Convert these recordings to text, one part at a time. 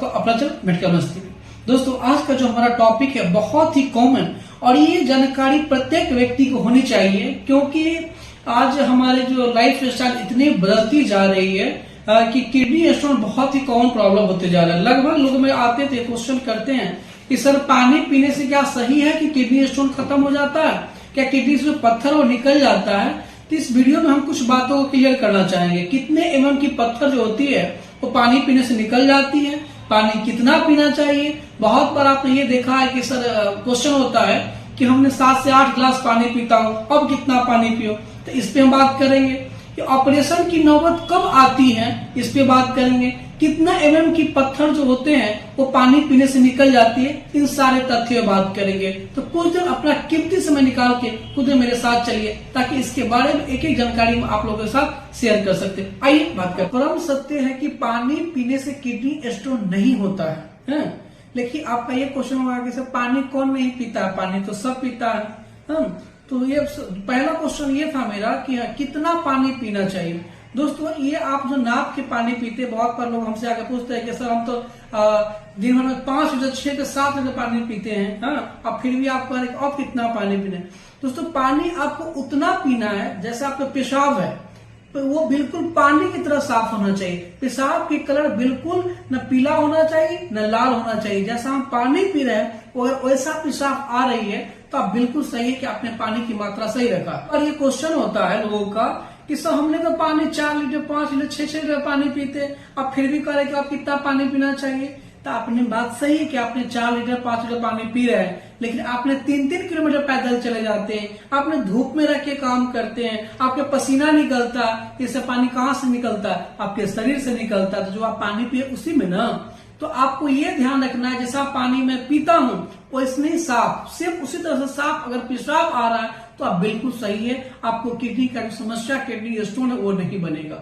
आपका अपना channel medical मस्ती में। दोस्तों आज का जो हमारा टॉपिक है बहुत ही कॉमन और ये जानकारी प्रत्येक व्यक्ति को होनी चाहिए, क्योंकि आज हमारे जो लाइफ स्टाइल इतनी बदलती जा रही है कि किडनी स्टोन बहुत ही कॉमन प्रॉब्लम होते जा रहा है। लगभग लोग में आते थे क्वेश्चन करते हैं कि सर पानी पीने से क्या सही है कि किडनी स्टोन खत्म हो जाता है, क्या किडनी से पत्थर वो निकल जाता है। तो इस वीडियो में हम कुछ बातों को क्लियर करना चाहेंगे। कितने एमएम की पत्थर जो होती है वो पानी पीने से निकल जाती है, पानी कितना पीना चाहिए। बहुत बार आपने ये देखा है कि सर क्वेश्चन होता है कि हमने 7 से 8 गिलास पानी पीता हूँ, अब कितना पानी पियो। तो इस पे हम बात करेंगे कि ऑपरेशन की नौबत कब आती है, इस पे बात करेंगे। कितना एमएम की पत्थर जो होते हैं वो पानी पीने से निकल जाती है, इन सारे तथ्यों बात करेंगे। तो कुछ दिन अपना कीमती समय निकाल के खुद मेरे साथ चलिए ताकि इसके बारे में एक एक जानकारी आप लोगों के साथ शेयर कर सकते हैं। आइए बात करें। परम सत्य है कि पानी पीने से किडनी स्टोन नहीं होता है। लेकिन आपका ये क्वेश्चन होगा कि सर पानी कौन नहीं पीता है, पानी तो सब पीता है। तो ये पहला क्वेश्चन ये था मेरा कि कितना पानी पीना चाहिए। दोस्तों ये आप जो नाप के पानी पीते, बहुत बार लोग हमसे आके पूछते हैं कि सर हम तो दिन भर में 5 लीटर 6 से 7 लीटर पानी पीते हैं, अब फिर भी आप कह रहे अब कितना पानी पीना है। दोस्तों पानी आपको उतना पीना है जैसे आपका पेशाब है तो वो बिल्कुल पानी की तरह साफ होना चाहिए। पेशाब की कलर बिल्कुल न पीला होना चाहिए न लाल होना चाहिए। जैसा हम पानी पी रहे हैं वैसा पेशाब आ रही है तो आप बिल्कुल सही है कि आपने पानी की मात्रा सही रखा। और ये क्वेश्चन होता है लोगों का कि सर हमने तो पानी 4 लीटर 5 लीटर 6 लीटर पानी पीते, अब फिर भी कह रहे कि आप कितना पानी पीना चाहिए। तो आपने बात सही है कि आपने 4 लीटर 5 लीटर पानी पी रहे हैं, लेकिन आपने 3-3 किलोमीटर पैदल चले जाते हैं, आपने धूप में रख के काम करते हैं, आपके पसीना निकलता, इससे पानी कहाँ से निकलता है, आपके शरीर से निकलता है। तो जो आप पानी पिए उसी में ना, तो आपको ये ध्यान रखना है जैसा पानी मैं पीता हूँ वो इसमें साफ, सिर्फ उसी तरह से साफ अगर पेशाब आ रहा है तो आप बिल्कुल सही है, आपको किडनी का जो समस्या किडनी स्टोन है वो नहीं बनेगा,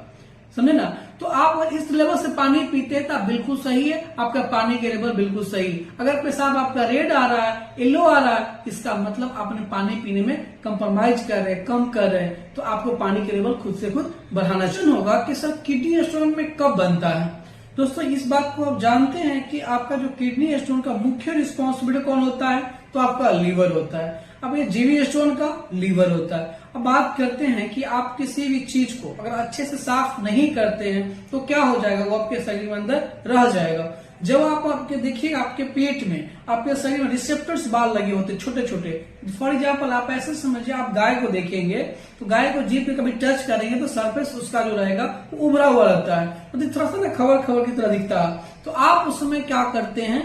समझे ना। तो आप अगर इस लेवल से पानी पीते हैं तो आप बिल्कुल सही है, आपका पानी के लेवल बिल्कुल सही है। अगर पेशाब आपका रेड आ रहा है, येलो आ रहा है, इसका मतलब आपने पानी पीने में कंप्रोमाइज कर रहे हैं, कम कर रहे हैं, तो आपको पानी के लेवल खुद से खुद बढ़ाना चाहिए। होगा कि सर किडनी स्टोन में कब बनता है। दोस्तों इस बात को आप जानते हैं कि आपका जो किडनी स्टोन का मुख्य रिस्पॉन्सिबिलिटी कौन होता है, तो आपका लीवर होता है। अब ये जीवी स्टोन का लीवर होता है। अब बात करते हैं कि आप किसी भी चीज को अगर अच्छे से साफ नहीं करते हैं तो क्या हो जाएगा, वो आपके शरीर में अंदर रह जाएगा। जब आप आपके देखिएगा आपके पेट में आपके शरीर में रिसेप्टर्स बाल लगे होते हैं छोटे छोटे। फॉर एग्जाम्पल आप ऐसे समझिए, आप गाय को देखेंगे तो गाय को जीभ पे कभी टच करेंगे तो सरफेस उसका जो रहेगा वो उभरा हुआ रहता है, तो थोड़ा सा ना खबर की तरह दिखता है। तो आप उस समय क्या करते हैं,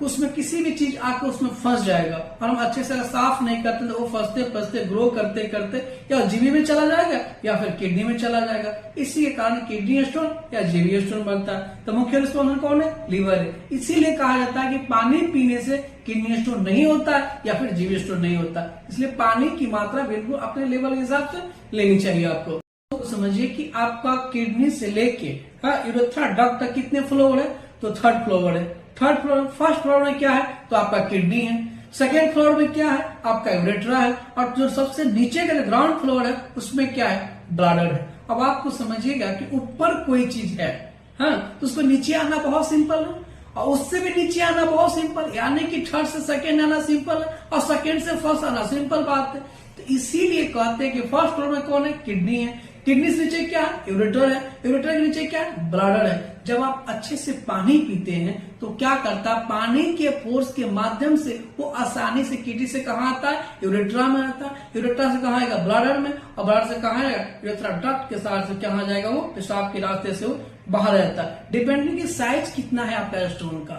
उसमें किसी भी चीज आके उसमें फंस जाएगा और हम अच्छे से साफ नहीं करते तो वो फंसते फंसते ग्रो करते करते या जीवी में चला जाएगा या फिर किडनी में चला जाएगा। इसी के कारण किडनी स्टोन या जीवी स्टोन बनता है। तो मुख्य रिस्पॉन्स कौन है, लीवर है। इसीलिए कहा जाता है कि पानी पीने से किडनी स्टोन नहीं होता है या फिर जीवी स्टोन नहीं होता। इसलिए पानी की मात्रा बिल्कुल अपने लेवल के हिसाब से लेनी चाहिए आपको। तो समझिए कि आपका किडनी से लेके यूरेथ्रा डक्ट तक कितने फ्लोर है, तो 3rd फ्लोर है। फर्स्ट फ्लोर में क्या है, तो आपका किडनी है। 2nd फ्लोर में क्या है, आपका यूरेथ्रा है। और जो सबसे नीचे का ग्राउंड फ्लोर है उसमें क्या है, ब्लैडर है। अब आपको समझिएगा कि ऊपर कोई चीज है, तो उसको नीचे आना बहुत सिंपल है और उससे भी नीचे आना बहुत सिंपल, यानी कि 3rd से 2nd आना सिंपल है और 2nd से 1st आना सिंपल बात है। तो इसीलिए कहते हैं कि 1st फ्लोर में कौन है, किडनी है। किडनी से नीचे क्या है, यूरेटर है। यूरेटर के नीचे क्या है, ब्लैडर है। जब आप अच्छे से पानी पीते हैं तो क्या करता है, पानी के फोर्स के माध्यम से वो आसानी से किडनी से कहाँ आता है, यूरेट्रा में आता है। यूरेट्रा से कहाँ आएगा, ब्लैडर में, और ब्लैडर से कहाँ आएगा, यूरेथ्रा डक्ट के साथ से कहाँ जाएगा, वो पेशाब के रास्ते से वो बाहर रहता है। डिपेंडिंग की साइज कितना है आपका स्टोन का,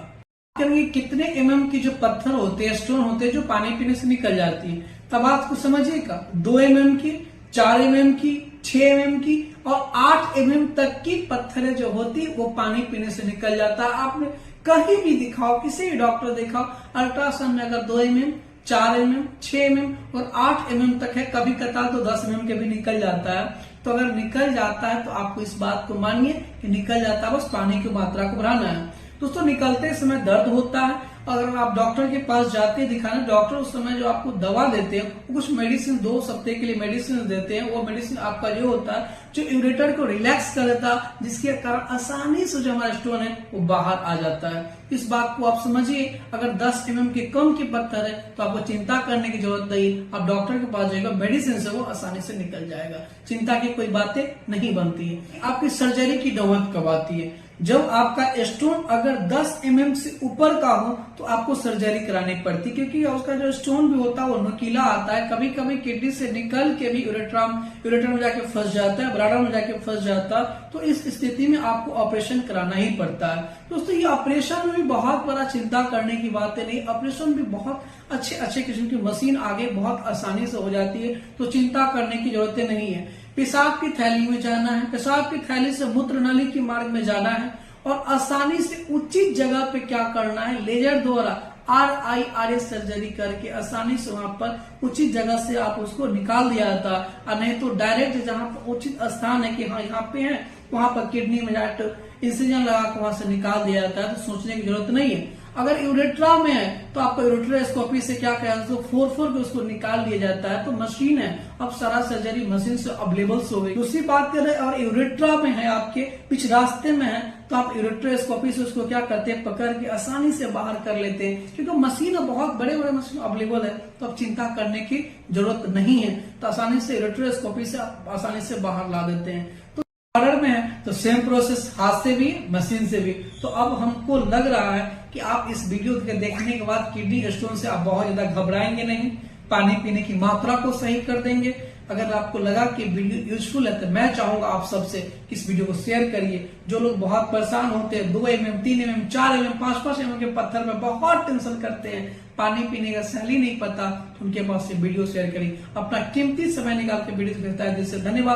कितने एमएम की जो पत्थर होते हैं, स्टोन होते हैं जो पानी पीने से निकल जाती है। तब आपको समझिएगा 2 एमएम की, 4 एमएम की, 6 एमएम की और 8 एमएम तक की पत्थरें जो होती है वो पानी पीने से निकल जाता है। आपने कहीं भी दिखाओ, किसी भी डॉक्टर दिखाओ, अल्ट्रासाउंड में अगर 2 एमएम 4 एमएम 6 एमएम और 8 एमएम तक है, कभी कतार तो 10 एमएम के भी निकल जाता है। तो अगर निकल जाता है तो आपको इस बात को मानिए कि निकल जाता है, बस पानी की मात्रा को बढ़ाना है। दोस्तों निकलते समय दर्द होता है, अगर आप डॉक्टर के पास जाते हैं दिखाने, डॉक्टर उस समय जो आपको दवा देते हैं कुछ मेडिसिन 2 हफ्ते के लिए मेडिसिन देते हैं, वो मेडिसिन आपका जो होता है जो यूरेटर को रिलैक्स कर देता है, जिसके कारण आसानी से जो हमारा स्टोन है वो बाहर आ जाता है। इस बात को आप समझिए। अगर 10 mm के कम के पत्थर है तो आपको चिंता करने की जरूरत नहीं, आप डॉक्टर के पास जाएगा, मेडिसिन से वो आसानी से निकल जाएगा, चिंता की कोई बातें नहीं बनती है। आपकी सर्जरी की नौबत कब आती है? जब आपका स्टोन अगर 10 mm से ऊपर का हो तो आपको सर्जरी करानी पड़ती है, क्योंकि उसका जो स्टोन भी होता है वो नुकीला आता है, कभी कभी किडनी से निकल के भी यूरेटर में जाके फंस जाता है, ब्लैडर में जाके फंस जाता है। तो इस स्थिति में आपको ऑपरेशन कराना ही पड़ता है। दोस्तों ये ऑपरेशन में भी बहुत बड़ा चिंता करने की बात है नहीं, ऑपरेशन भी बहुत अच्छे किस्म की मशीन आगे बहुत आसानी से हो जाती है, तो चिंता करने की जरूरत नहीं है। पेशाब की थैली में जाना है, पेशाब की थैली से मूत्र नली की मार्ग में जाना है और आसानी से उचित जगह पे क्या करना है, लेजर द्वारा RIRS सर्जरी करके आसानी से वहां पर उचित जगह से आप उसको निकाल दिया जाता, और नहीं तो डायरेक्ट जहां पर उचित स्थान है कि हाँ यहाँ पे है, वहां पर किडनी में जाकर इंसिजन लगा के वहां से निकाल दिया जाता है। तो सोचने की जरूरत नहीं है। अगर यूरेट्रा में है तो आपको यूरेट्रोस्कोपी से क्या किया जाता है, 4 के उसको निकाल दिया जाता है। तो मशीन है, अब सारा सर्जरी मशीन से अवेलेबल हो गई। दूसरी बात कर रहे हैं, और यूरेट्रा में है आपके बीच रास्ते में है तो आप यूरेट्रोस्कोपी से उसको क्या करते हैं, पकड़ के आसानी से बाहर कर लेते हैं, क्योंकि मशीन बहुत बड़े मशीन अवेलेबल है, तो अब चिंता करने की जरूरत नहीं है। तो आसानी से यूरेट्रोस्कोपी से आप आसानी से बाहर ला देते हैं। तो ऑर्डर में है तो सेम प्रोसेस, हाथ से भी मशीन से भी। तो अब हमको लग रहा है कि आप इस वीडियो के देखने के बाद किडनी स्टोन से आप बहुत ज्यादा घबराएंगे नहीं, पानी पीने की मात्रा को सही कर देंगे। अगर आपको लगा कि वीडियो यूजफुल है तो मैं चाहूंगा आप सबसे कि इस वीडियो को शेयर करिए। जो लोग बहुत परेशान होते हैं, 2 mm, 3 mm, 4 mm, 5 mm के पत्थर में बहुत टेंशन करते हैं, पानी पीने का सही नहीं पता, तो उनके पास से वीडियो शेयर करिए। अपना कीमती समय निकाल के वीडियो देखता है, जिससे धन्यवाद।